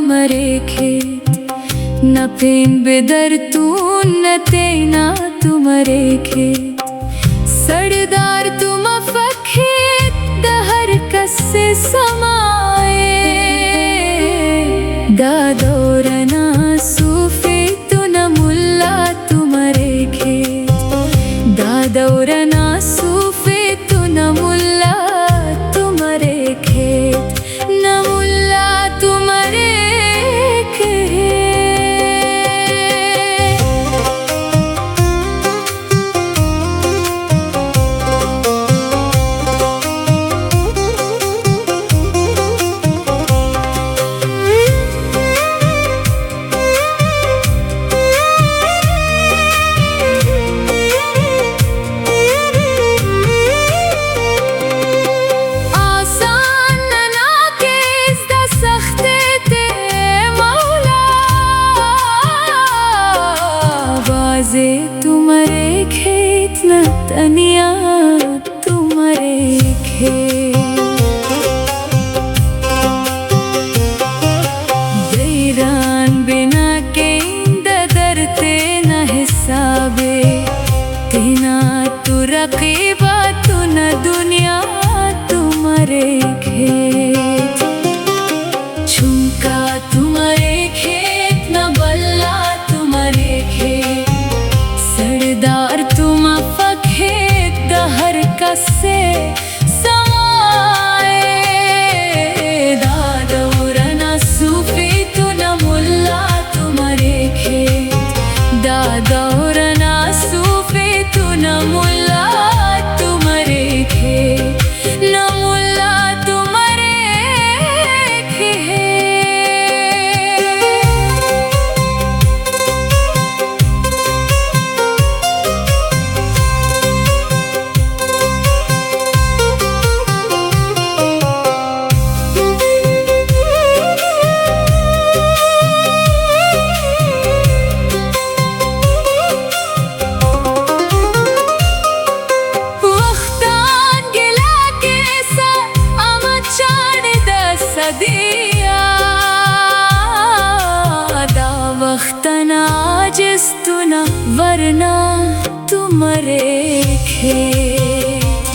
तुमरे खेत न पेन बेदर तू न तेना तुमरे खेत सरदार तुम फखेत दहर कसे समाए दादोरना सूफे तु न मुल्ला तुमरे खेत दादोरना सूफे तु न मुल्ला तुमरे खेत न मुल्ला तुमरे तुमरे खेत न तनिया तुमरे खेत दैरान बिना के ददरते न हिसाबे तेना तू रकीबा तू न दुनिया तुमरे खेत झुमका तुमरे खेत न बल्ला तुमरे खेत सरदार तुम फखेत दहर कसे समाए दादोरना सूफी तु न मुल्ला तुमरे खेत दादोरना सूफी तु न मुल्ला तुमरे खेत न मुल्ला तुमरे खेत। वक्तना जिस्तुना वरना तुमरे खेत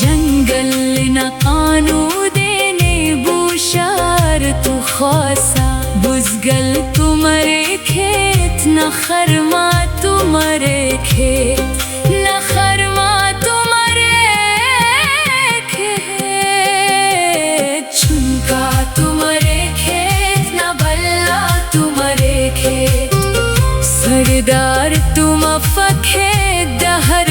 जंगल न कानू देने बुशार तू खासा बुजगल तुमरे खेत न खरमा तुमरे खेत न खरमा तुमरे खेत झुमका तुमरे खेत न बल्ला तुमरे खेत सरदार तुम फखेत दहर